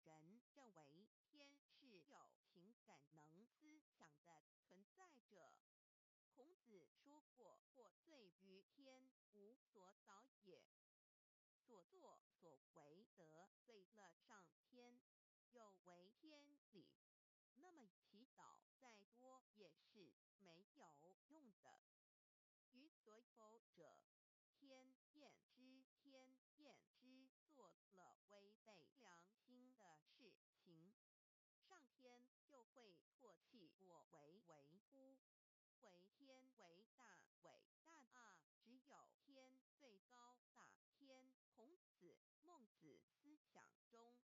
古人认为天是有情感能思想的存在者。孔子说过：或罪于天，无所导也。所作所为得罪了上天，有违天理，那么祈祷再多也是没有用的。予所否者，天厌之，做了违背良心的事情，上天就会唾弃我为乎。为天为大，伟大啊！只有天最高大天。孔子、孟子思想中，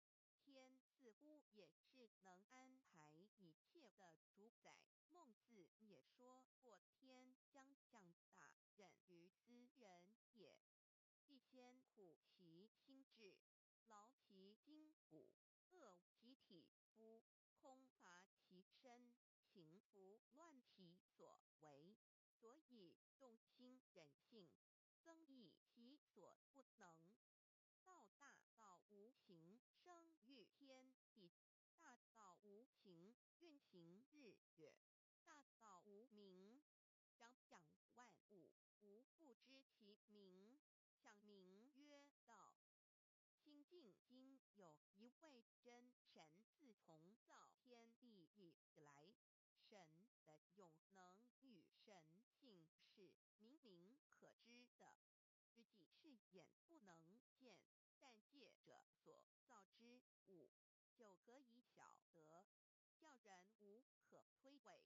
天似乎也是能安排一切的主宰。孟子也说过：天将降大任于斯人也，必先苦其心志，劳其筋骨，饿其体肤，空乏其身，情不乱其所为，所以动心忍性，增益其所不能。道大道无形，生育天地；大道无形，运行日月；大道无名，张扬万物，无不知其名。想名曰道。心静经有一位真神，自从造天地以来，神的永能与神性是明明可知的，实际是眼不能见，但借着所造之物，就可以晓得，叫人无可推诿。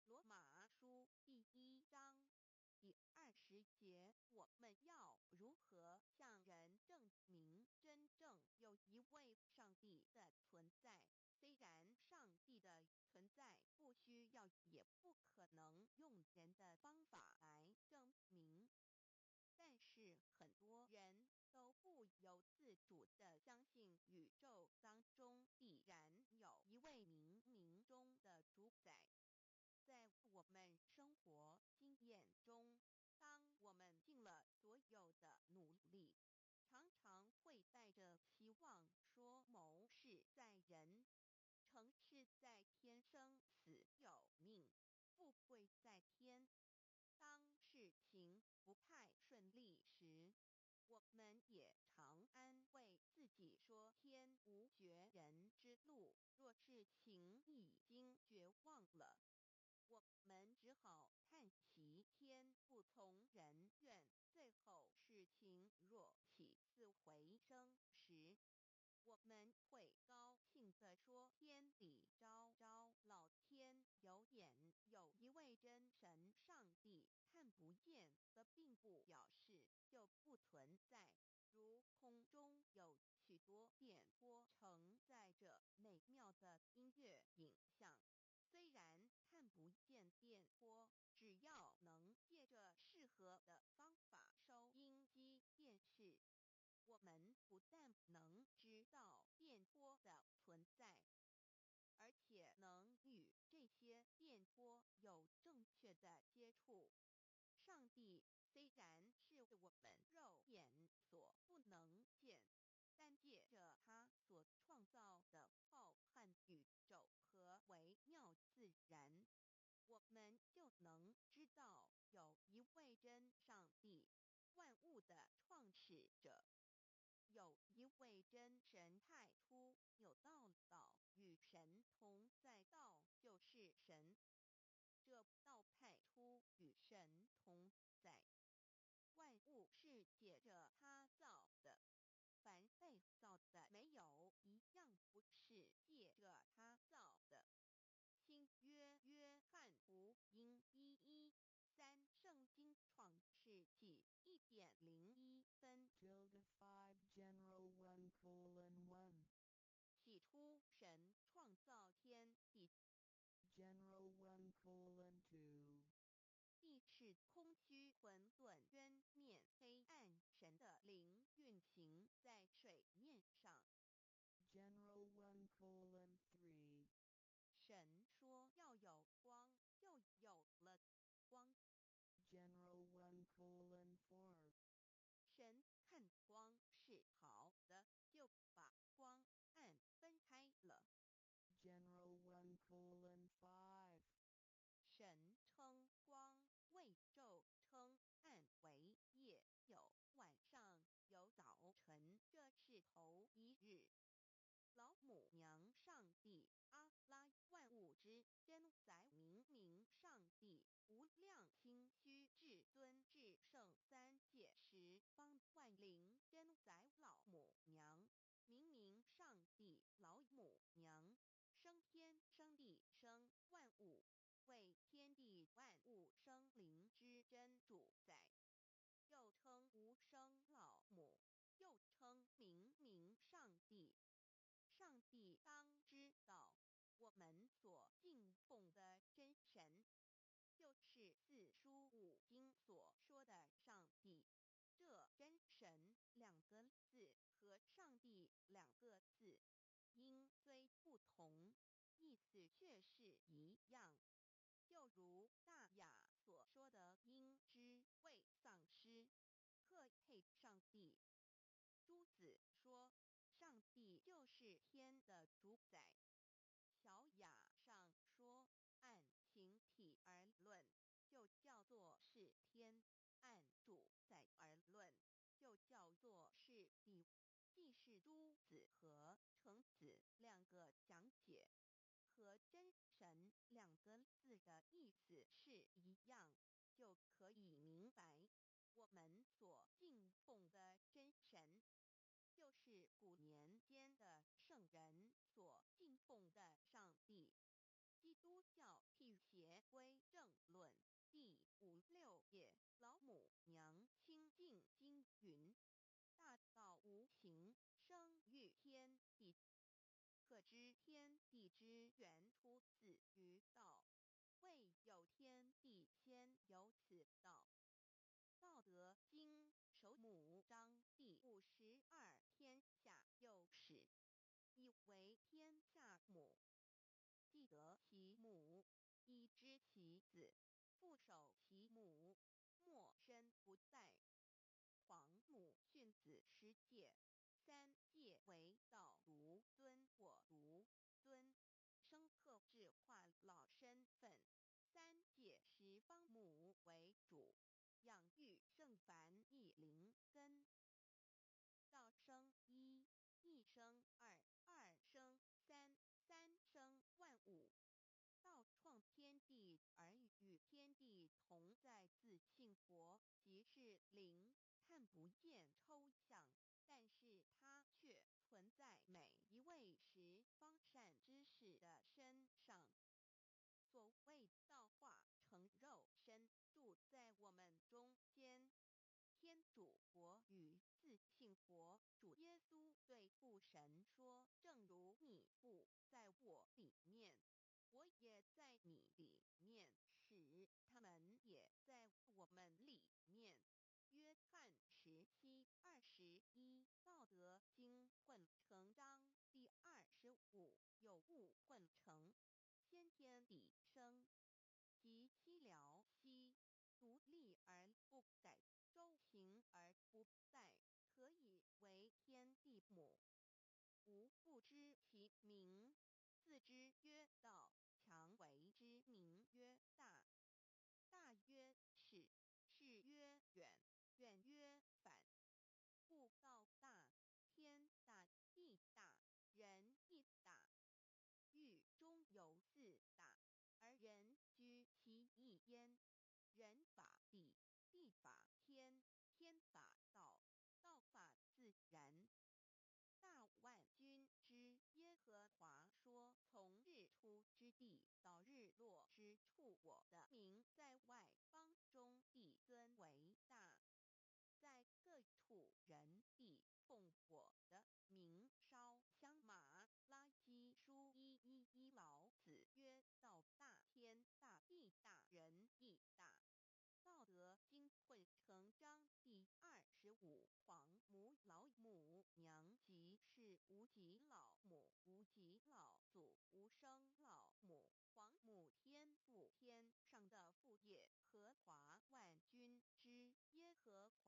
罗马书第1章第20节，我们要如何向人证明真正有一位上帝的存在？虽然上帝的存在不需要也不可能用人的方法来证明，但是很多人都不由自主地相信宇宙当中必然有一位冥冥中的主宰。在我们生活经验中，当我们尽了所有的努力，常常会带着希望说谋事在人，成事在天，生死有命，富贵在天。当事情不太顺利时，我们也常安慰自己说天无绝人之路，若事情已经绝望了，我们只好叹息天不从人愿。最后事情若起死回生时，我们会高兴地说天理昭昭，老天有眼，有一位真神上帝，看不见的并不表示就不存在。如空中有许多电波承载着美妙的音乐影像，虽然看不见电波，只要能借着适合的方法收音机电视，我们不但能知道电波的存在，而且能与这些电波有正确的接触。上帝虽然是我们肉眼所不能见，但借着他所创造的浩瀚宇宙和微妙自然，我们就能知道有一位真上帝，万物的创始者，有一位真神太初有道与神同在，道就是神，这道派出与神同在，万物是借着他造的，凡被造的没有一样不是借着他造的。新约约翰福音1:3，圣经创世纪1.01分5 General 1:1 起初神创造天地， General 1:2地是空虚混沌渊面黑暗，神的灵运行在水面上。General 1:3神说要有光，就有了光。General 1:4神看光是好的，就把光暗分 5. 神称光为昼，称暗为夜，有晚上，有早晨，这是头一日。老母娘上帝阿拉万物之真宰明上帝无量清虚至尊至圣三界十方万灵真宰老母娘明上帝老母娘生天生地生万物，为天地万物生灵之真主宰，又称无生老母，又称明上帝。上帝当知道，我们所敬奉的真神，就是四书五经所说的上帝。这真神两个字和上帝两个字，音虽不同，意思却是一样。就如大雅所说的音之谓丧失，特配上帝。朱子说，上帝就是天的主宰。小雅上说，按形体而论，就叫做是天；按主宰而论，就叫做是地。既是朱子和程子两个讲解，和真神两个字的意思是一样，就可以明白，我们所敬奉的真神，就是古年间的圣人所敬奉的上帝。基督教辟邪归正论第56页，老母娘清净经云：大道无形，生育天地，可知天地之源出自于道，未有天地，先有此道。道德经首母章第52，天下幼始，以为天下母。既得其母，以知其子，父守其母，莫身不在。皇母训子十戒，三戒为道如尊我如尊，生克制化老身份。三戒十方母为主，养育圣凡一灵根。道生一，一生二，二生三，三生万物。道创天地而与天地同在，自性佛，即是灵，看不见抽象，但是它却存在每一位十方善知识的身上。所谓道化成肉身，住在我们中间。天主佛与自性佛主耶稣对父神说：正如你父在我里面，我也在你里面，使他们也在我们里面。约翰17:21，道德经混成章第25，有物混成，先天地生，即西辽西，独立而不改，周行而不殆，可以为天地母。吾不知其名，自之曰道，强为之名曰大。大曰是，是曰远，远曰反。故道大，天大，地大，人亦大。狱中有四大，而人居其一焉。人法地，地法天，天法道，道法自然。大万军之耶和华说：从日出之地到日落之处，我的名在外邦中必尊为大。在各处人必奉我的名烧香。马拉基书1:1，老子曰：道大，天大，地大，人亦大。道德经混成章第25，皇母老母娘即是无极老母，无极老祖，无生老母。皇母天父，天上的父耶和华万军之耶和华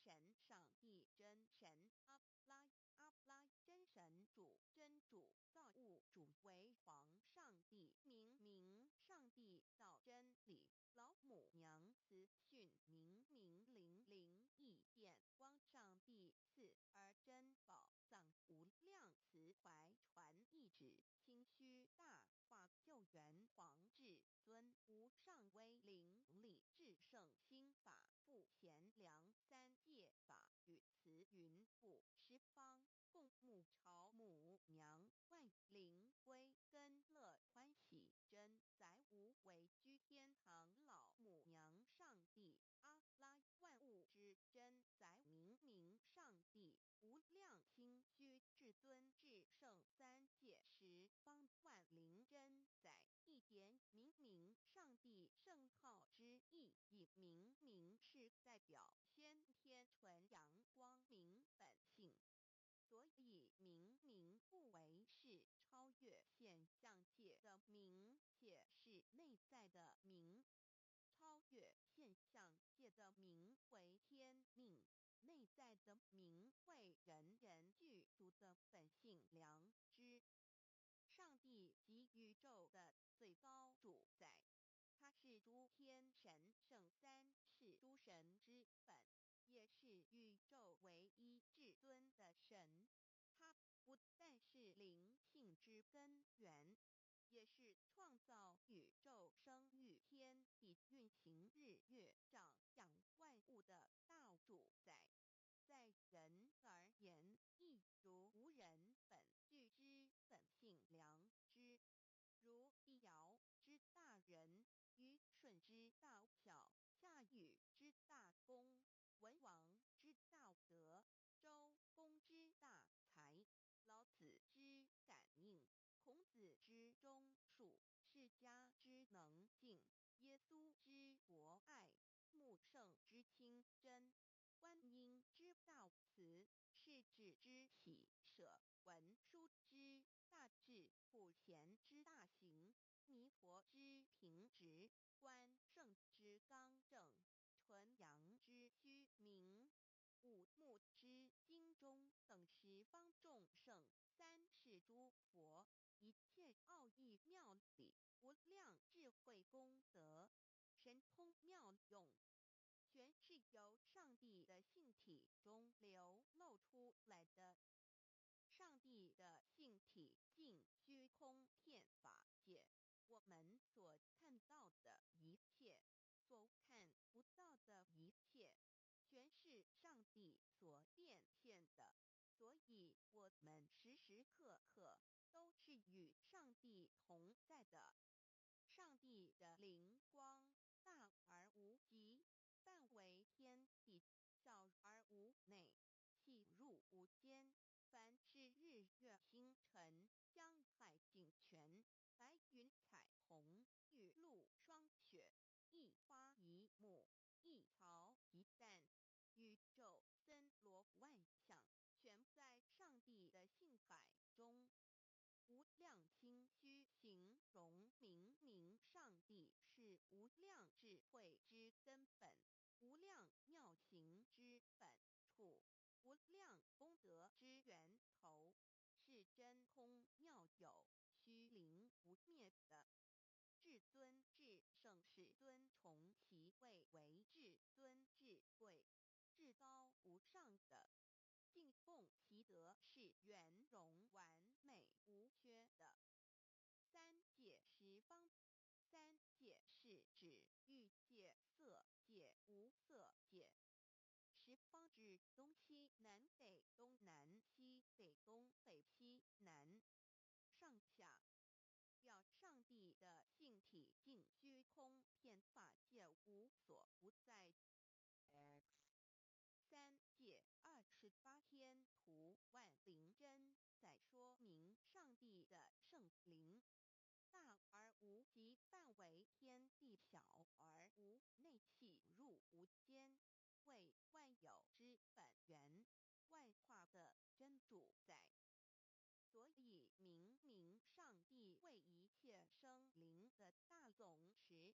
神，上帝真神阿拉真神主真主造物主，为皇上帝，明明上帝道真理。老母娘慈训明明灵灵意变光上帝赐而珍宝藏无量慈怀传一旨清虚大化救援皇至尊无上威灵力至圣心法复贤良三界法与慈云布十方共沐朝母娘万灵归根乐欢喜真载无为居天堂老母娘上帝阿拉万物之真载明明上帝无量清虚至尊至圣三界十方万灵真载一点明明上帝圣号之意以明明是代表先天纯阳光明本性。所以明明不为是超越现象界的明，且是内在的明。超越现象界的明为天命，内在的明为人人具足的本性良知。上帝即宇宙的最高主宰，他是诸天神圣三世诸神之本。也是宇宙唯一至尊的神，他不但是灵性之根源，也是创造宇宙生育天地运行日月长养万物的大主宰。在人而言，亦如无人本具之本性良知，如一尧之大仁，虞舜之大巧，夏禹之大功，文王之道德，周公之大才，老子之感应，孔子之忠恕，释迦之能静，耶稣之博爱，穆圣之清真，观音之道慈，世子之喜舍，文殊之大智，普贤之大行，弥陀之平直，关圣之刚正，纯阳之虚明，五目之精中等十方众圣，三世诸佛，一切奥义妙理，无量智慧功德，神通妙用，全是由上帝的性体中流露出来的。上帝的性体尽虚空遍法界，我们所看到的一切，所看不到的一切，全是上帝所变现的。所以，我们时时刻刻都是与上帝同在的。上帝的灵光大而无极，范围天地，小而无内，细入无间。凡是日月星辰、江海井泉、白云彩虹、雨露霜雪、一花一木、一草一蛋，宇宙森罗万象，全在上帝的性海中。无量清虚形容明明上帝是无量智慧之根本，无量妙行之本处，无量功德之源头，是真空妙有，虚灵不灭的。至尊至圣世尊崇其位为至尊至贵，至高无上的。敬奉其德是圆融完美无缺的。三界十方，三界是指欲界、色界、无色界。十方指东西南北东南西北东北西南上下，表上帝的性体尽虚空遍法界无所不在。X 三界28天图万灵真，在说明上帝的圣灵大而无极，范围天地小而无内，细入无间，为万有之本源，万化的真主宰。所以明明上帝为一切生灵的大总持，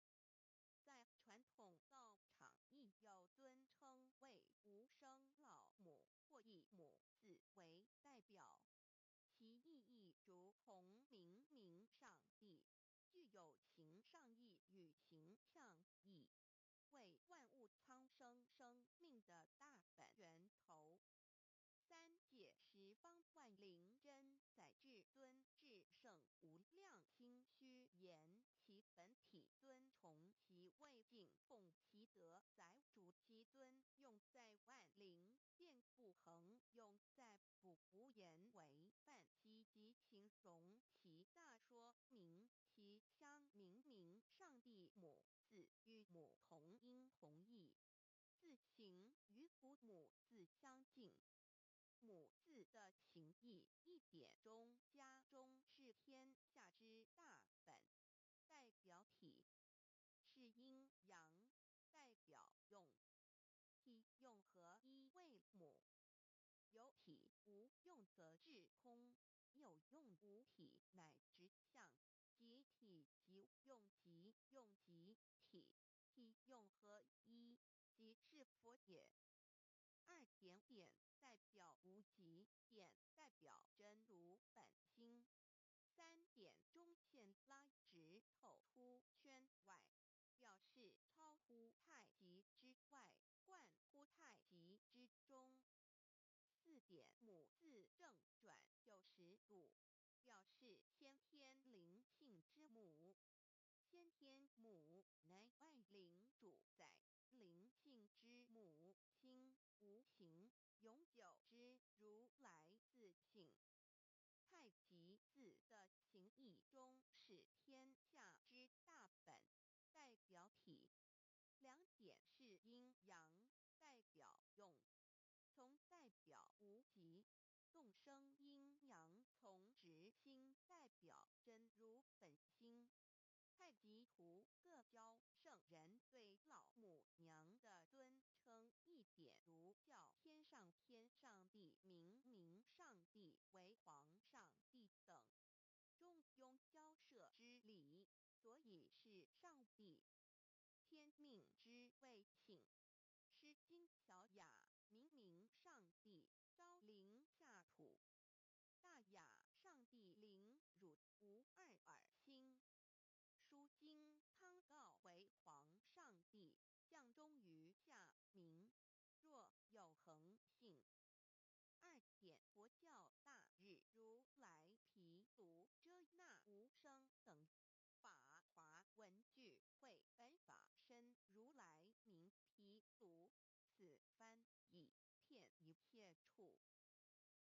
在传统道场亦有尊称为无生老母或以母字为代表，其意义如同明明有形上义与形象义，为万物苍生生命的大本源头。三界十方万灵真在至尊至圣无量心虚言其本体尊崇其位敬奉其德载主其尊用在万灵遍不恒用在不无言为范积极形容其大说明其相明明上帝母字与母同音同义，字形与父母字相近。母字的形义一点中家中是天下之大本，代表体是阴阳，代表用。体用合一为母，有体无用则至空，有用无体乃至相，即体即用即用即体，体用合一即是佛也。二点点代表无极，点代表真如本心。三点中线拉直透出圈外，表示超乎太极之外，贯乎太极之中。四点母字正转90度，表示先天灵性之母。先天母乃外灵主宰，灵性之母亲无形永久之如来自性。太极字的形义中是天下之大本，代表体。两点是阴阳，代表用。从代表无极，动生阴阳从直心代表真如本心。太极图各教圣人对老母娘的尊称，一点如叫天上天上帝、明明上帝为皇上帝等，中庸交涉之理，所以是上帝。天命之谓请，诗经小雅明明上帝昭灵下土，大雅上帝灵汝无二耳心。书经汤告为皇上帝，降忠于下民，若有恒性。二点佛教大日如来毗卢遮那无生等法华文具会本法身如来名毗卢，此翻译骗一切处。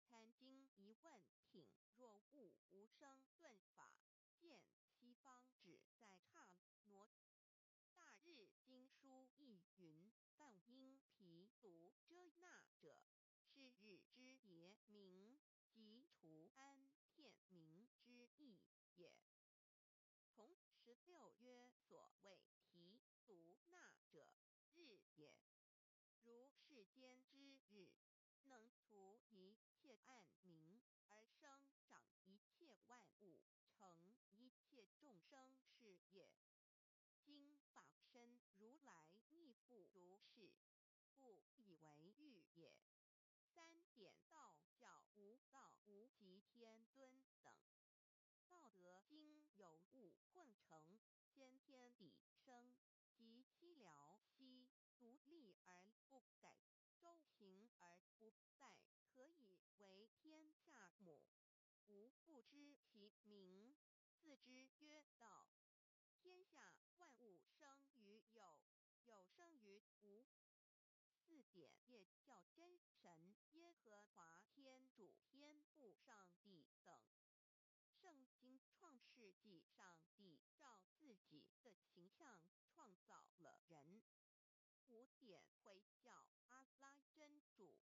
参经一问品若悟无生顿法，见西方只在刹那。大日经书亦云：梵音毗卢遮那者，是日之别名，即除安片名之意也。同16曰所谓毗卢那者，日也。如世间之日，能除一切暗明，而生长一切万物，成一切众生是也。今法身如来亦复如是，故以为喻也。三点道教无道无极天尊等。道德经有物混成，先天地生，即西辽西，独立而不改，周行而不殆，可以为天下母。吾不知其名，自之曰道。天下万物生于有，有生于无。四点也叫真神、耶和华天主、天父上帝等。圣经创世纪，上帝照自己的形象创造了人。五点会叫阿拉真主。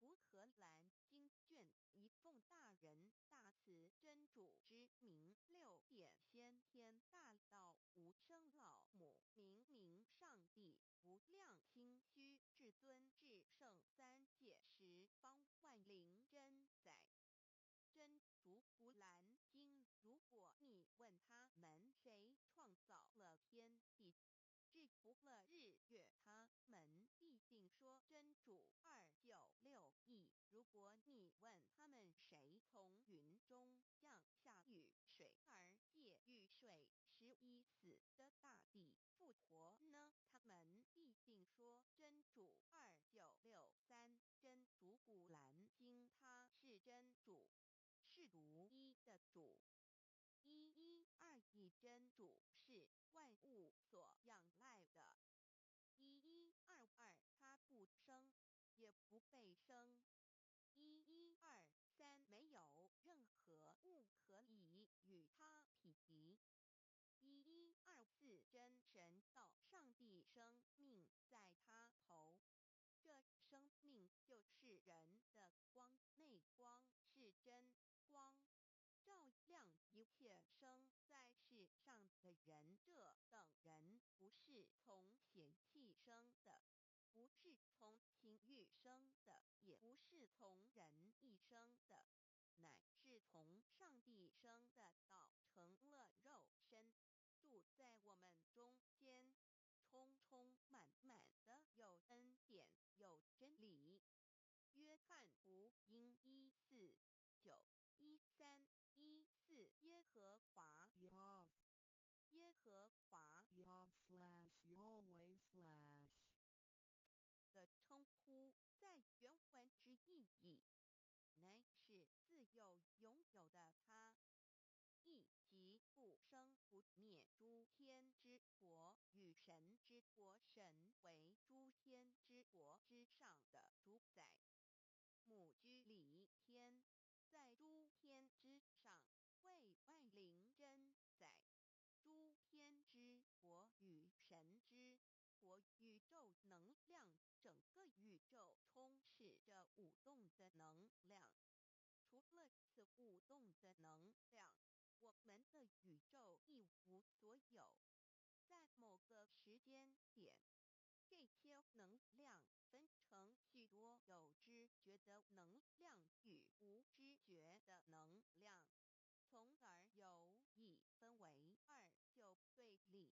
古荷兰经卷一奉大人大慈真主之名，六点先天大道无生老母明明上帝无量心虚至尊至圣三界十方万灵真在。真主古兰经，如果你问他们谁创造了天地，制服了日月，他们必定说真主296亿。如果你问他们谁从云中降下雨水而借雨水，使说真主2963真主古兰经，他是真主，是独一的主。112真主是万物所仰赖的。1122他不生，也不被生。1123没有任何物可以与他匹敌。1124真神道上帝生命在他头，这生命就是人的光，内光是真光，照亮一切生在世上的人。这等人不是从血气生的，不是从情欲生的，也不是从人意生的，乃是从上帝生的道成了肉身，住在我们中间，充充满满的有恩典有真理。约翰福音1491314耶和华 Yahv 耶和华 Yahv/Yahweh/ 的称呼在原文之意义，乃是自有拥有的他，亦即不生不灭诸天之国与神之国，神为诸天之国之上的主宰。母居里天，在诸天之上，为万灵真宰。诸天之国与神之国，宇宙能量，整个宇宙充斥着舞动的能量。除了此舞动的能量，我们的宇宙一无所有。在某个时间点，这些能量分成许多有知觉的能量与无知觉的能量，从而有一分为二，就对立。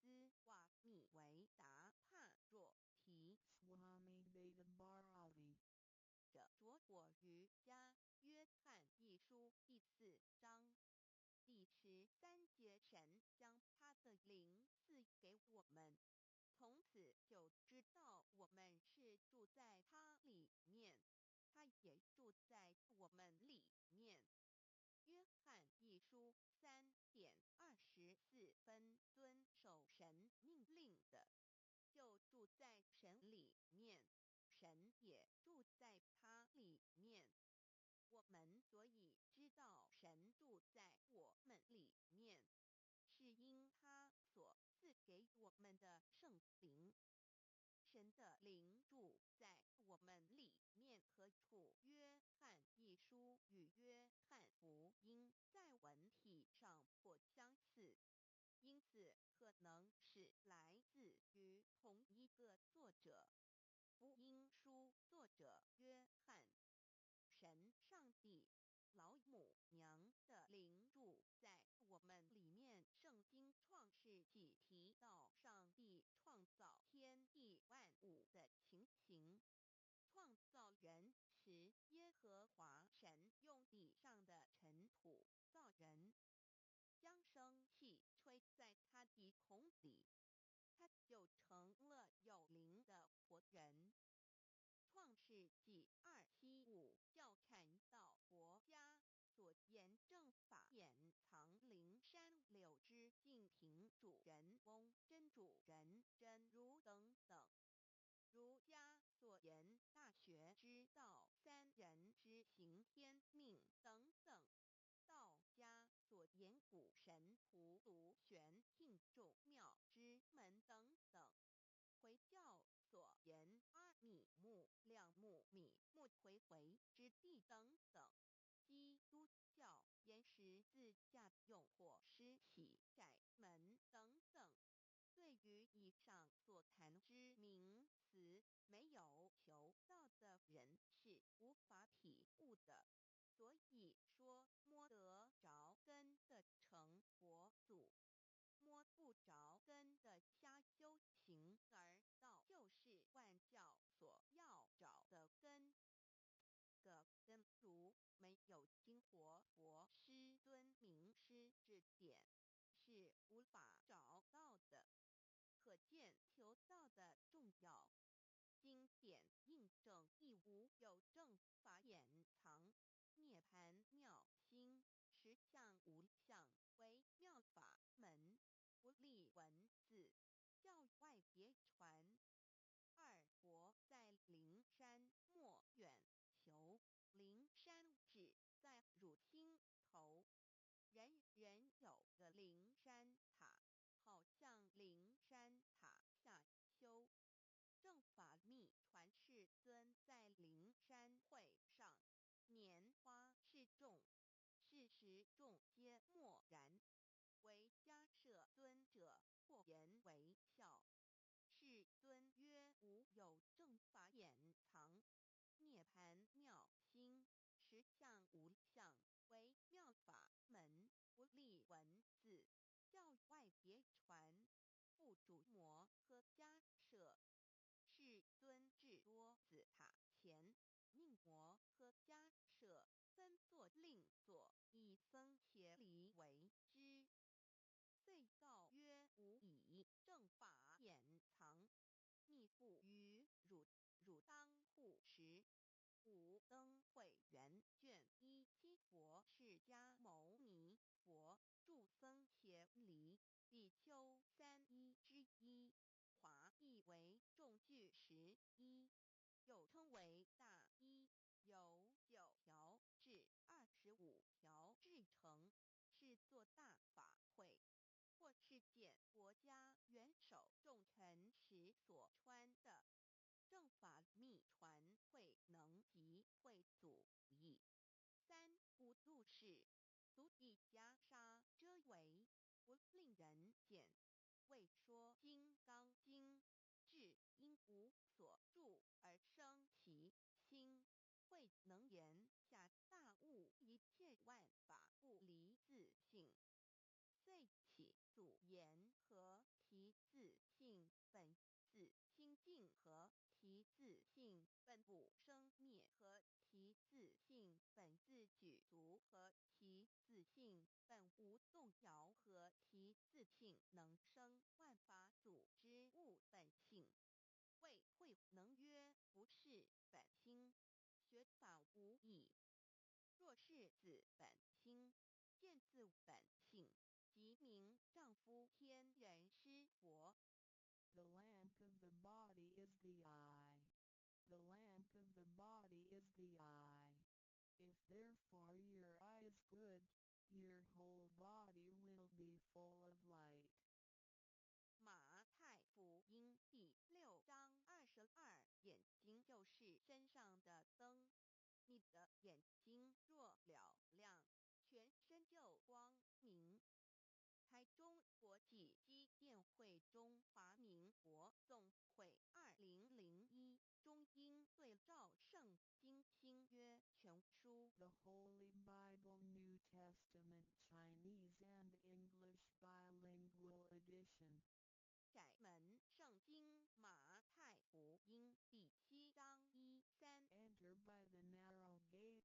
斯瓦米维达帕若提 Swami Veda Bharati 者着我于家约翰一书第4章第13节，神将他的灵赐给我们，从此就知道我们是住在他里面，他也住在我们里面。约翰一书3:24遵守神命令的，就住在神里面，神也住在他里面。我们所以知道神住在我们里面，是因他所赐给我们的圣灵。神的灵住在我们里面，何处？约翰一书与约翰福音在文体上颇相似，因此可能是来自于同一个作者。福音书作者约翰，神上帝老母娘的灵住在我们里面。圣经创世纪提到上帝创造天地万物的情形，创造人时，耶和华神用地上的尘土造人，将生气吹在他鼻孔里，他就成了有灵的活人。创世纪275教产道国家所言正法掩藏灵山柳之净瓶主人翁真主人真如等等。儒家所言大学之道三人之行天命等等。道家所言古神荼毒玄牝众妙之门等等。回教所言阿米木、亮木、米木回回之地等等。基督教言十字架用火施洗窄门等等。对于以上所谈之名词，没有求道的人是无法体悟的。所以说，摸得着根的成佛祖，摸不着根的瞎修行，而道就是万教所要找的根。个根如没有经活佛师尊名师指点，是无法找到的。可见求道的重要。经典印证亦无有正法掩藏，涅盘妙心，实相无相，为妙法门，不立文字，教外别传。二佛在灵山莫远求，灵山只在汝心头。人人有个灵山塔，好像灵山塔下修。正法密传世尊在灵山会上，拈花示众，是时众皆默然，唯迦摄尊者或言为笑。世尊曰：无有正法掩藏，涅盘妙心，实相无相，为妙法门，不立文字，教外别传。复主摩诃迦摄。世尊至多子塔前，命摩诃迦摄分作另座，以僧伽梨为之。遂告曰：吾以正法掩藏，密付于汝当护持。五灯会元卷17佛释迦牟尼佛著僧伽梨比丘3之一，华译为众句11，又称为大一，由9条至25条制成，是作大法会，或是见国家元首重臣时所穿的。正法密传会能及会祖义。三不入世，足以袈裟遮为，不令人见。为说金刚经，至因无所住而生其心，会能言下大悟一切万法不离自性。遂起祖言和其自性本自清净和其自性本不生灭和其自性本自具足和其自性本无动摇和其自性能生万法组之物本性。谓会能曰：不是本心，学法无益。若是自本心，见自本性，即名丈夫天人师佛。The lamp of the body is the eye. The lamp of the body is the eye. If therefore your eye is good, your whole body will be full of light. 马太福音第6章22，眼睛就是身上的灯。你的眼睛若了亮，全身就光明。台中国际机电会中华民国总会2001中英对照圣经新约全书 The Holy Bible New Testament Chinese and English Bilingual Edition. 窄门圣经马太福音第7章1-3。Enter by the narrow gate,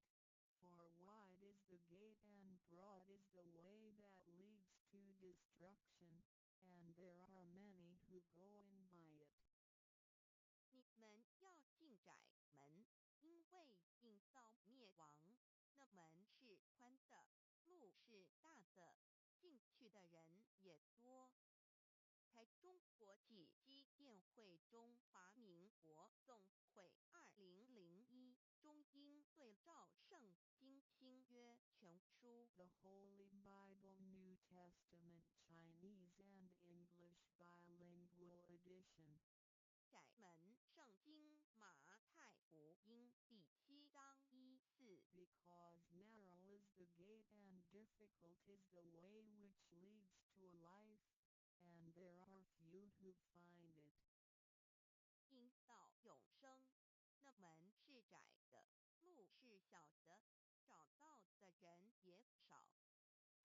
for wide is the gate and broad is the way that leads to destruction, and there are many who go in by it. 你们要进窄门，因为引到灭亡。那门是宽的，路是大的，进去的人也多。台中国际机电会中华民国总会2001中英对照圣经新约全书 The Holy Bible New Testament Chinese and English Bilingual Edition. 窄门圣经马太福音第7章1-4。Because narrow is the gate and difficult is the way which leads to life, and there are few who find it. 因到永生，那门是窄的，路是小的，找到的人也少。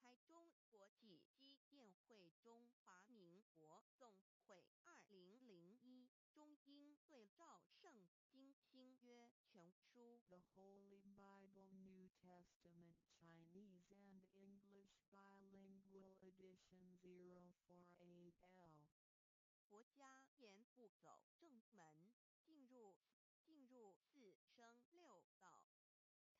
台中国际机电会中华民国总会2001中英对照圣经新约全书 The Holy Bible New Testament Chinese and English Bilingual Edition 048L. 佛家言不走正门，进入4生6道。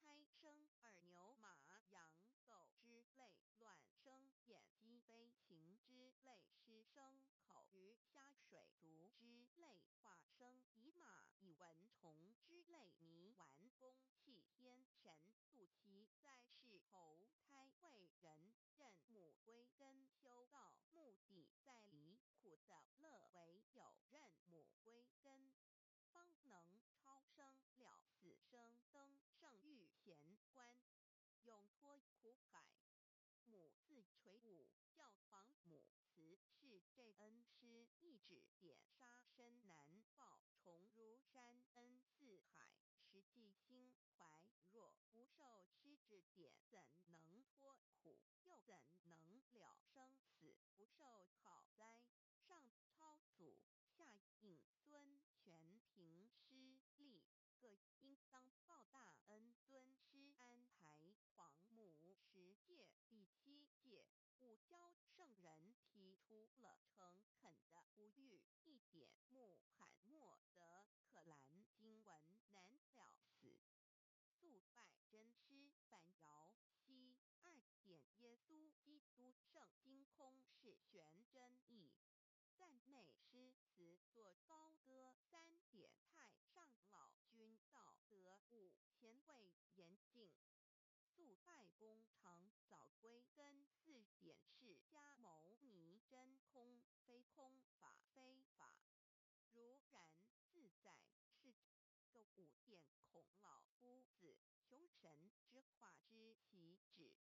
胎生二牛马羊狗之类，卵生眼鸡飞禽之类，湿生口鱼虾水族之类，化生以马蚁蚊虫之类，泥丸公气天神度其在世投胎为人，任母归根修道，目的在离苦的乐，唯有任母归根，方能超生了死生，登圣域贤官，永脱苦海。母自垂武，教皇母慈是这恩师，一指点杀身难报，重如山恩似海，实际心怀若不受师指点，怎能脱苦？又怎能了生死？不受好哉！上超祖，下应孙权，凭师力，各应当报大恩。尊师安排，皇母十戒第7戒，勿教圣人提出了诚恳的呼吁，一点穆罕默德可兰经文难了死。肃拜真师反摇西2点耶稣基督圣经空是玄真义，赞美诗词作高歌3点太上老君道德5前卫严谨，肃拜功常早归根4点释迦牟尼真空非空法非法，如然自在是个5点孔老夫子雄神之化之其旨，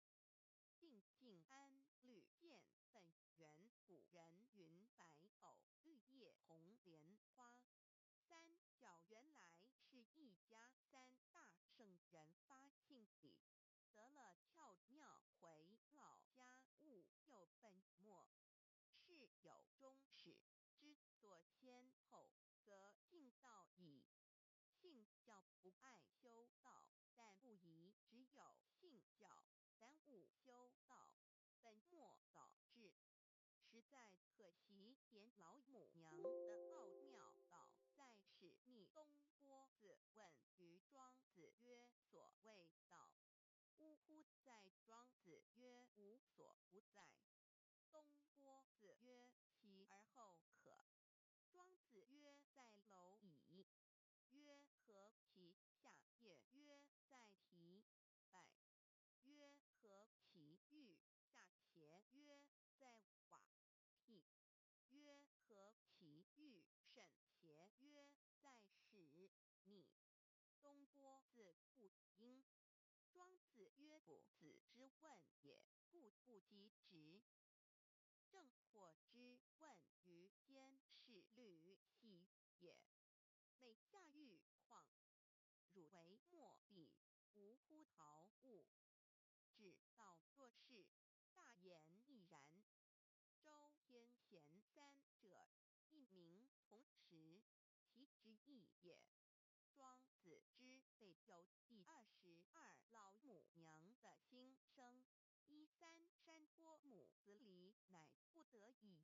定静安律见本源古人云白藕绿叶红莲花。三角原来是一家3大圣人发庆礼，得了巧妙回老家务又本末，事有终始，之所先后，则敬道矣。信教不爱修道，但不宜只有信教，耽误修道，本末倒置。实在可惜，连老母娘的奥妙道，在使逆东郭子问于庄子曰：所谓道，呜呼！在庄子曰：无所不在。东郭子曰：其而后可。庄子曰：在蝼蚁。曰：何其下也？曰：在蹄。百。曰：何其欲？下邪？曰：在瓦替。曰：何其欲甚邪？曰：在始。逆。东郭子不应。庄子曰：夫子之问也，故不及直。正或之问于监视律系也，内下欲况，汝为莫必无乎陶物，指道若是，大言亦然。周天贤3者，一名同时，其之意也。庄子之备有第22老母娘的心声，3山坡母子礼，乃不得已。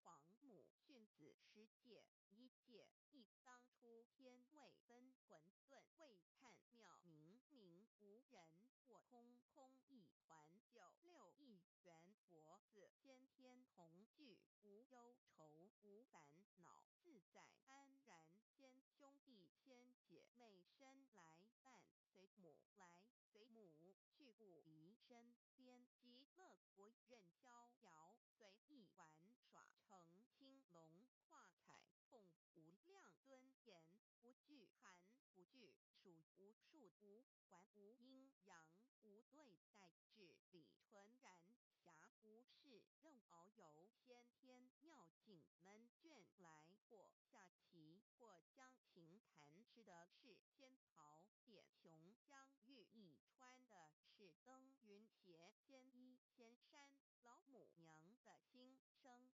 皇母训子10戒，1戒亦当初天未分混沌，未判妙明明无人，我空空一团，96亿元佛子先天同聚，无忧愁无烦恼，自在安然。先兄弟先姐妹身来伴，随母来随母去，不离身边，极乐国任逍遥，随意玩耍，成青龙跨彩凤，无量尊严，不惧寒不惧暑，无数无还无阴阳，无对待，至理纯然暇，无事任遨游先天妙境门卷来，或下棋，或将琴弹，吃的是仙桃点琼浆玉一穿的是登云鞋仙衣仙衫。老母娘的心声。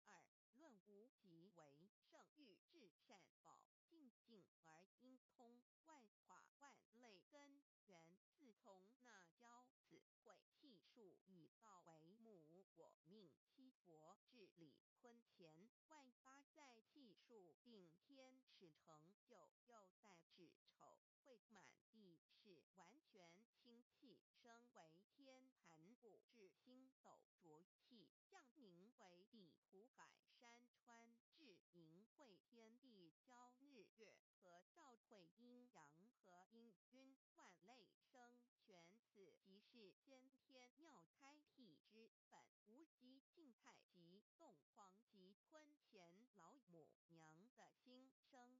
2论无极为圣域至善宝，静静而应通，万化万类根源，自从那骄子会气数以道为母，我命七佛治理坤乾万八在气数定天始成就，又在子丑会满地是完全清气，升为天盘部至星斗浊气，降宁为地土海山川至明会天地交日月和照会阴阳和阴晕万类生全，此即是先天妙开辟之本，无极静态及动黄及坤乾老母娘的心生。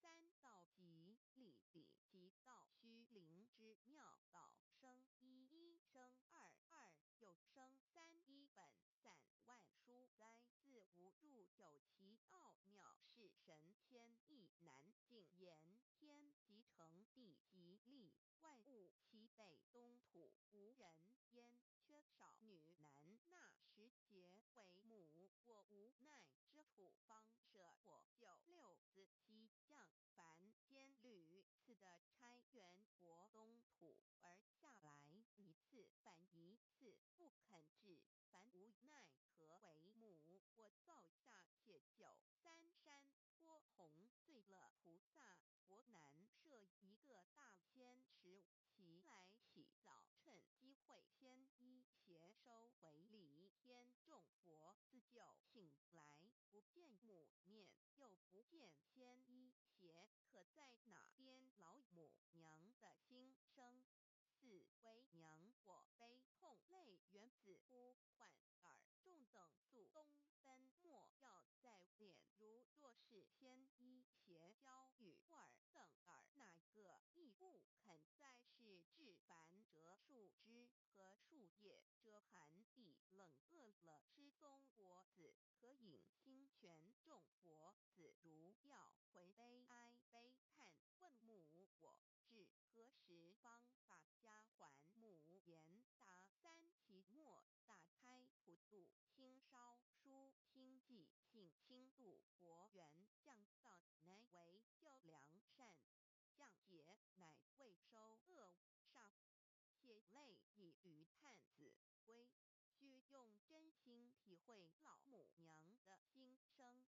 三道即理理即道虚灵之妙道生一一生二二又生三一本散万殊哉，自无入有其奥妙，是神仙亦难尽言。天即成地即立，万物其北东土无人焉，缺少女男纳时节为母，我无奈之处方舍我九六子七将。凡间屡次的差援国东土而下来一次反一次不肯至，凡无奈何为母，我造下且九三山托红罪了菩萨。佛南设一个大仙池，其来洗澡，趁机会先一邪收回礼。天众佛自救醒来，不见母面，又不见先一邪，可在哪边老母娘的心生？四为娘我悲痛泪源自呼唤耳众等宿东奔，莫要再敛。如若是先一邪教与尔等耳，哪个亦不肯再是至凡折树枝和树叶，遮寒地冷饿了失踪佛子，可引心泉众佛子如吊魂悲哀悲叹，问母我至何时方把家还母？言答三期末大开普度，轻烧书清寂，性轻度佛缘降道，乃为救良善，降劫乃为收恶煞，血泪以余叹子归。须用真心体会老母娘的心声，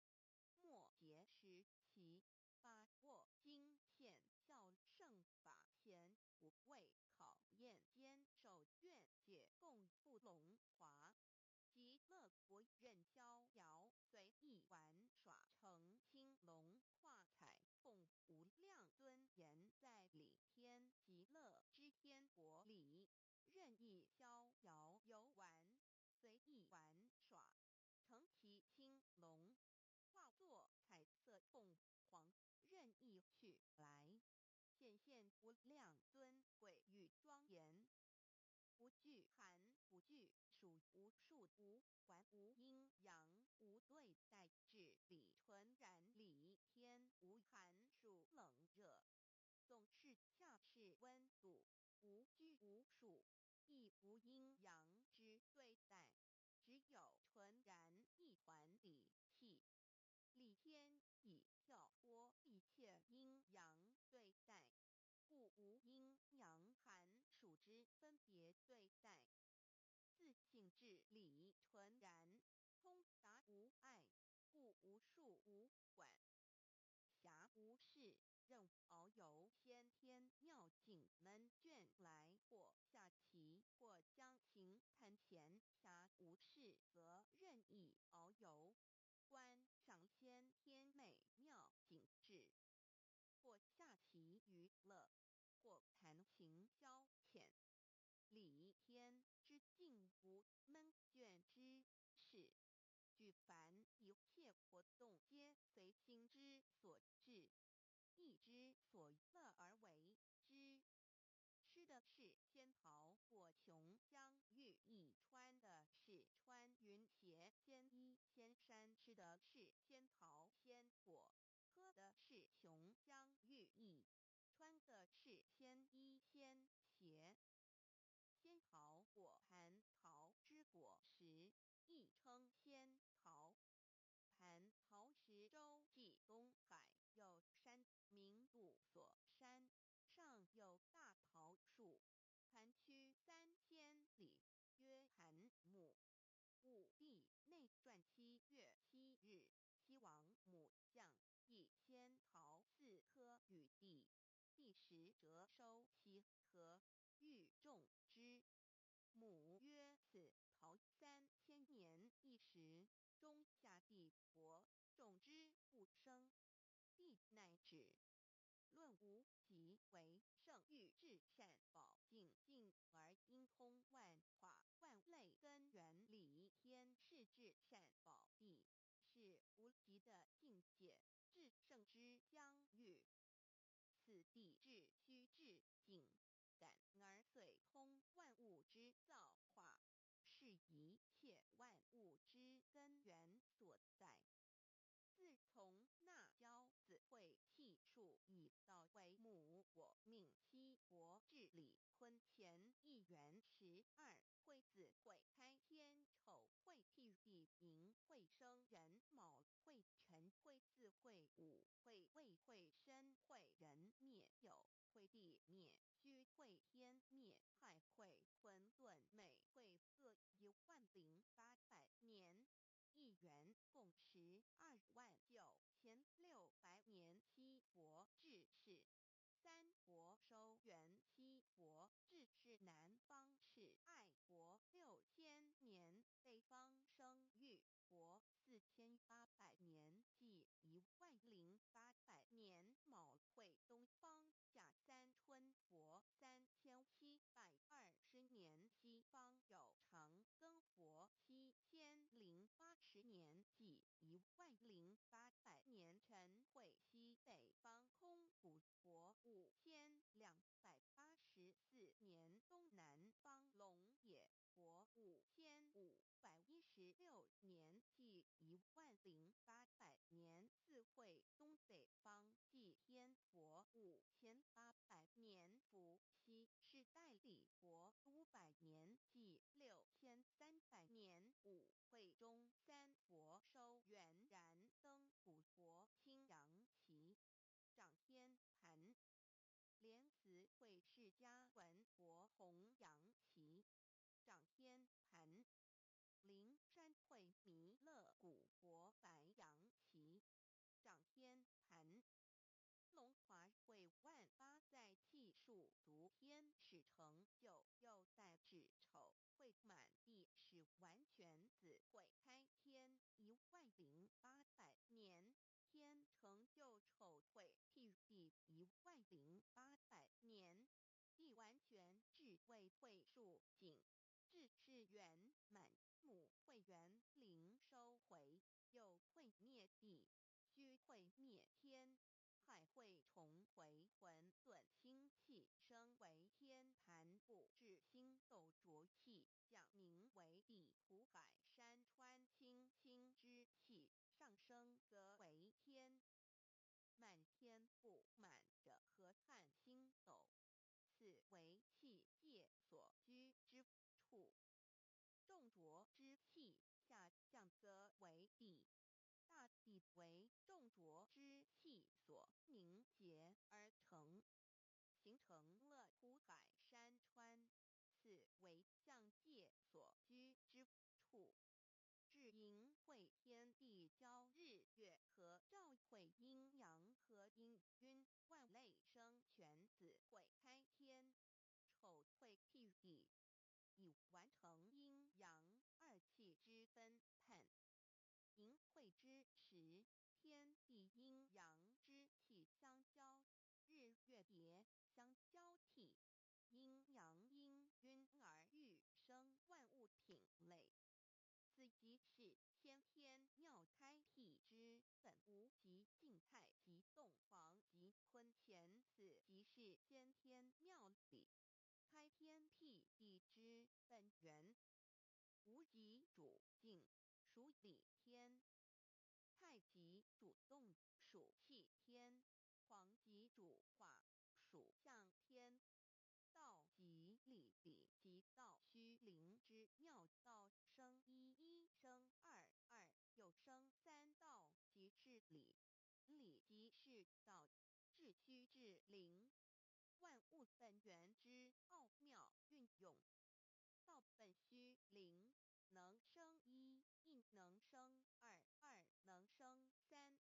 末节时期，把握经现效圣法前，不畏考验，坚守愿解，共赴龙华。极乐国任逍遥，随意玩耍，成青龙跨彩凤，无量尊严在里。天极乐之天国里，任意逍遥游玩，随意玩耍，乘其青龙，化作彩色凤凰，任意去来，显现无量尊贵与庄严。不惧寒，不惧暑，无数无管，无阴阳，无对待，至理纯然理。天无寒暑冷热，总是恰是温度，无拘无束，亦无阴阳之对待，只有纯然一团理气。理天以跳脱一切阴阳对待，故无阴阳寒暑之分别对待，自性至理纯然，通达无碍，故无数无管，暇无事，任遨游先天妙境门卷来，或下棋，或将琴弹弦，暇无事则任意遨游，观赏先天美妙景致，或下棋娱乐，或弹琴消遣。理天之境无闷倦之事，举凡一切活动，皆随心之所至，意之所乐而为之。吃的是仙桃果琼浆玉液，穿的是穿云鞋仙衣仙衫，吃的是仙桃仙果，喝的是琼浆玉液，穿的是仙衣仙鞋。仙桃果蟠桃之果实，亦称仙桃。蟠桃实洲际东海有山名度所山，上有大桃树，盘曲3000里，曰蟠木。五帝内传7月7日，西王母将亦先桃4颗与地，第10折收其颗，欲种之。母曰：此桃3000年一时，中夏地薄，种之不生。帝乃止。论无极为圣域至善宝净净而因空万化万类根源理天是至善宝地，是无极的境界，至圣之疆域。此地至虚至静，感而遂通万物之造化，是一切万物之根源所在。自从那骄子会气数以道为母，我命七伯治理坤乾一元12会子会开天丑会替地寅会生人卯会辰会巳会午会未会申会人灭酉会地灭戌会天灭亥会混沌每会各10800年。一元共129600年。七伯治世，三伯收元，七伯治世南方是爱伯6000年，北方生育伯4800年，即10800年。卯会东方甲三春伯3720年，西方有长庚伯7080年，即10800年。辰会西北方空谷伯5284年，东南方龙也伯5516年，即10800年。四会东北方祭天伯5800年，伏羲是代理伯500年，即6300年。五会中三伯收元，然登古伯青阳旗，掌天盘。莲慈会释迦文伯红阳旗，掌天盘。灵山会弥勒古伯白羊旗，掌天盘。龙华会万八在气数足天使成就，又在指丑会满地是完全子会开天10800年。天成就丑会替地10800年，地完全至为会数尽，至是圆满。母会元灵收回，又会灭地，虚会灭天，亥会重回混沌星气，生为天盘部至星斗浊气，讲名为地土海山川清清之气，上升则为天。满天不满者河汉星斗，此为气界所居之处。重浊之气下降则为地，大地为重浊之气所凝结而成，形成了土海山川，此为降界所居之处。至寅会天地交日月和照会阴阳和阴晕万类生全子会开天，丑会替地，以完成阴阳二气之分判。寅会之时，天地阴阳之气相交，日月叠相交替，阴阳阴晕而育生万物品类。此即是先天妙开辟之本无极静态即动黄即坤乾，此即是先天妙理开天辟地之本源。无极主静，属理天；太极主动，属气天；黄极主化，属象天。道即理，理即道虚灵之妙道，生一，一生二，二又生三，道即是理，理即是道，至虚至灵，万物本源之奥妙运用。道本虚灵，能生一能生二，二能生三，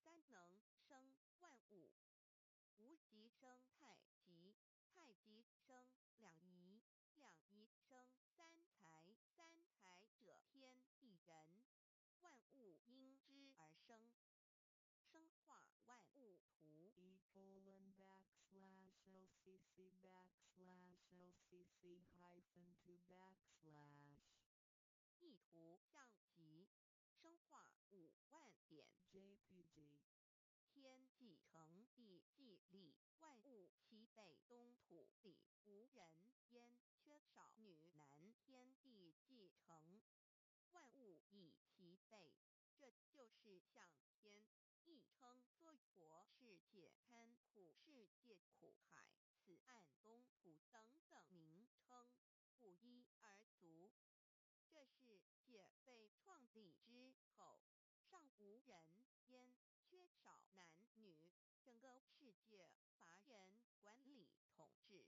三能生万物。无极生太极，太极生两仪，两仪生三才，三才者天地人，万物因之而生。生化万物图://LCC_LCC_2 意图象棋，生化5万点。JPG 天既成地既立，万物齐备，东土里无人烟，缺少女男，天地既成，万物以齐备。这就是象天，亦称作活世界、堪苦世界、苦海、此岸、东土等等名称，不一而足。这世界被创立之后，尚无人烟，缺少男女，整个世界乏人管理统治。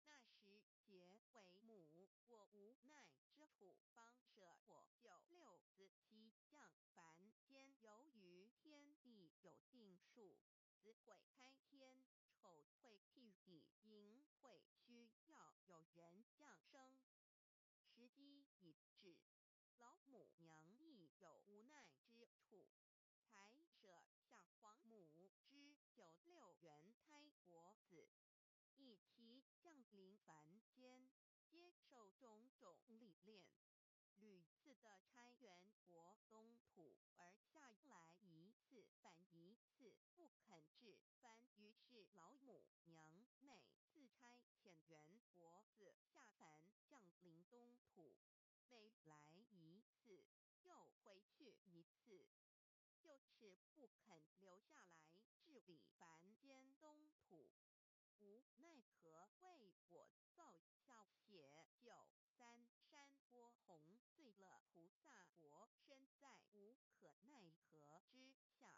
那时桀为母，我无奈之处，方舍我救六子妻降凡间。由于天地有定数，子会开天，丑会替地，寅会需要有人降生。时机已至，老母娘亦有无奈之处，才舍下皇母之九六元胎国子，以其降临凡间，接受种种历练。屡次的差援国东土，而下来一次反一次不肯治番，于是老母娘每次差遣援国子下凡降临东土，每来一次又回去一次，就是不肯留下来治理凡间东土。无奈何为我造下血救三山波洪，罪了菩萨佛，身在无可奈何之下，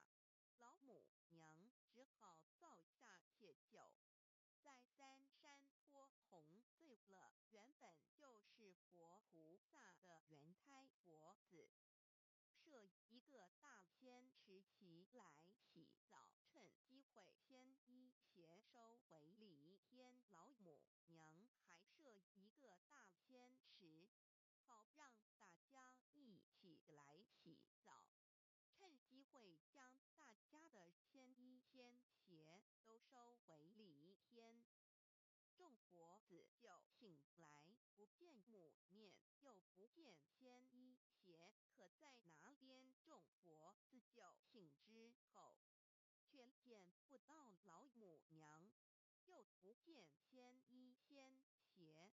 老母娘只好造下解救。在三山波洪罪了原本就是佛菩萨的原胎佛子，设一个大仙池期来洗澡，趁机会先一邪收回李天老母娘，还设一个大仙池，好让大家一起来洗澡，趁机会将大家的仙衣仙鞋都收回李天。众佛子就醒来，不见母面，又不见仙衣鞋，可在哪边？众佛子就醒之后，却见不到老母娘，又不见仙衣仙鞋。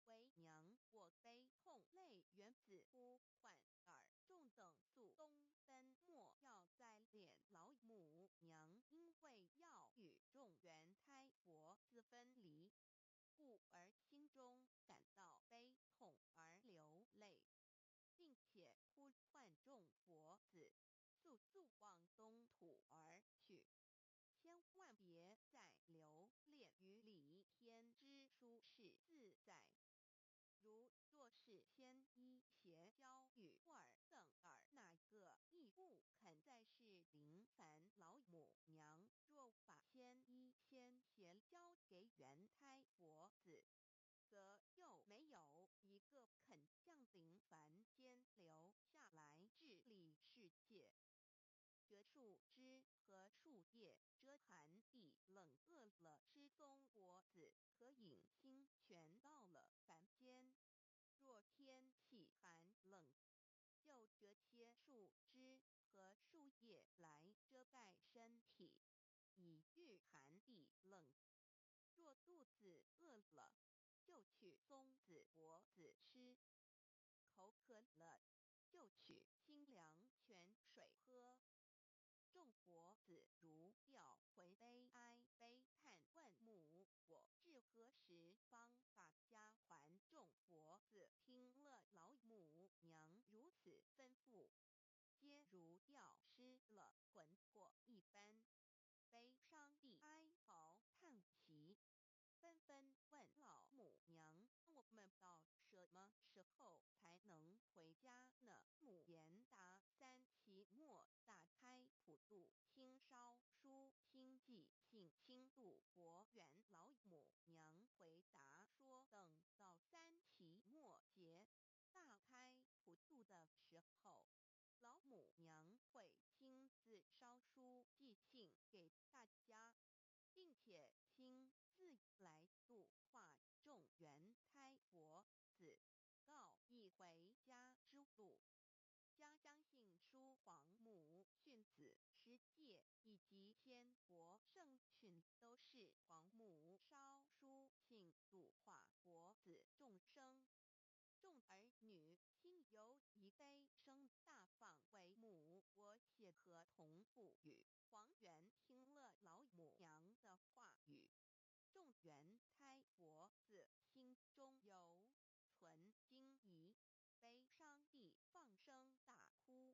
为娘我悲痛泪源自呼唤耳，众等速东奔，莫要再敛老母娘，因为要与众原胎佛子分离，故而心中感到悲痛而流泪，并且呼唤众佛子速速往东土而去。千万别再留恋于李天之舒适自在。若是仙衣邪交与尔等尔哪个亦不肯再是临凡老母娘，若把仙衣仙鞋交给原胎佛子，则又没有一个肯降临凡间留下来治理世界。这树枝和树叶遮寒地冷，饿了吃松果子，可饮清泉，到了凡间。若天气寒冷，就折些树枝和树叶来遮盖身体，以御寒地冷。若肚子饿了，就取松子果子吃；口渴了，就取清凉泉水喝。众佛子如掉回悲哀悲叹，问母我至何时方把家还？众佛子听了老母娘如此吩咐，皆如掉失了魂魄一般，悲伤地哀嚎叹息，纷纷问老母娘：“我们到什么时候才能回家呢？”母母娘会亲自烧书寄信给大家，并且亲自来度化众缘胎佛子，告一回家之路。将相信书皇母训子十戒以及天国圣训都是皇母烧书信度化佛子众生。众儿女心有一悲生大放为母，我写合同不语。黄元听了老母娘的话语，众缘胎佛子心中有存惊疑，悲伤地放声大哭。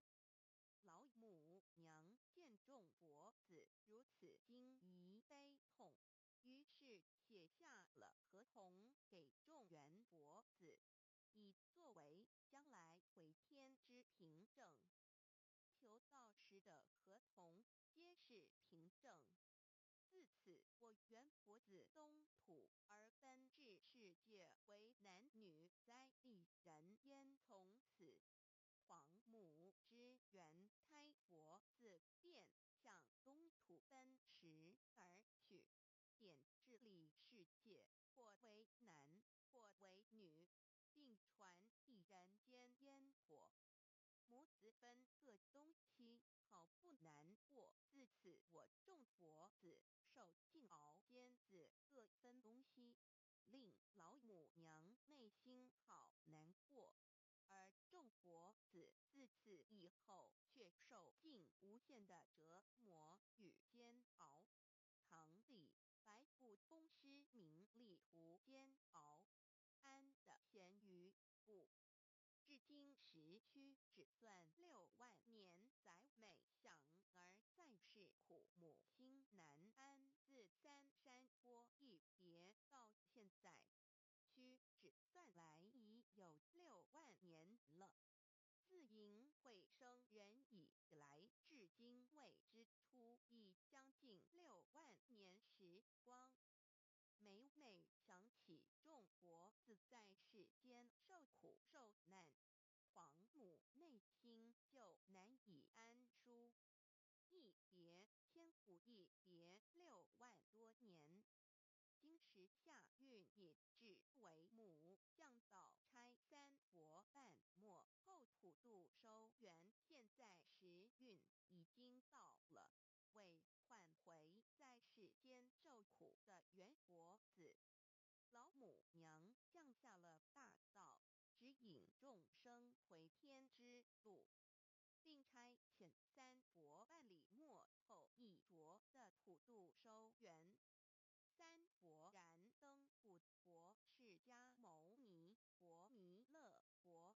老母娘见众佛子如此惊疑悲痛，于是写下了合同给众缘佛子，以作为将来回天之凭证。求道时的合同皆是凭证。自此，我缘佛子东土而奔至世界为男女在历人烟，从此黄母之缘胎佛子便向东土奔驰而去，点治理世界，或为男，或为女，并传递人间烟火。母子分各东西，好不难过。自此，我众佛子受尽熬煎子各分东西，令老母娘内心好难过。而众佛子自此以后却受尽无限的折磨与煎熬。唐李白骨风师名利图煎熬，安的咸鱼不。至今时区只算6万年，载每想而在世苦，母心难安。自三山坡一别到现在，须只算来已有6万年了。自寅会生人以来，至今未知出，已将近6万年时光。每每想起众佛子在世间受苦受难，黄母内心就难以安舒。一别千古，一别6万多年。今时夏运也至为母，降道差三佛半末后普度收圆，现在时运已经到了。为换回在世间受苦的缘佛子，老母娘降下了大道，指引众生回天之路，并差遣三佛办理末后一着的普度收圆。三佛燃灯不佛释迦牟尼佛弥勒佛，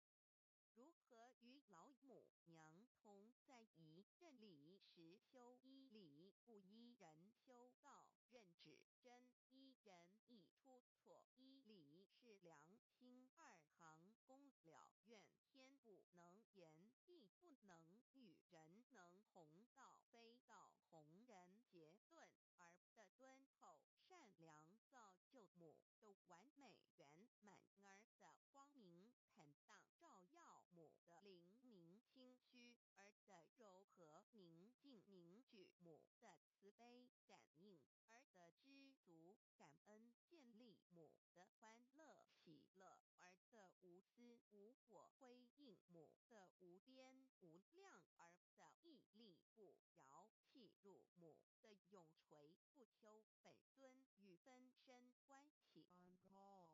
如何与老母娘同在一任理时修一理，不依人修道，任指真一人一出错，一理是良心，二行功了愿天不能言，地不能喻，人能弘道，非道弘人结论。而的敦厚善良，造就母的完美圆满；儿的光明坦荡，照耀母的灵明清虚；儿的柔和宁静，凝聚母的慈悲感应；儿的知足感恩，建立母的欢乐喜乐；儿的无私无我，辉映母的无边无量；儿的屹立不摇，契入母的永垂不朽。本尊与分身关系。On call.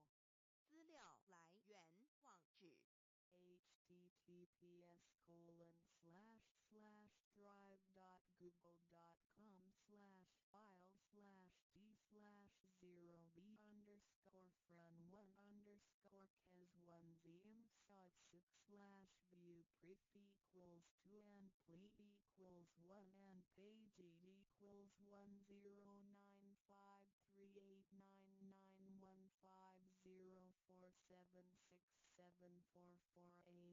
资料来源网址https://drive.google.com/files/d/0b_cas1zm/6/view pref equals 2 and ple equals 1 and page equals 10953899150476744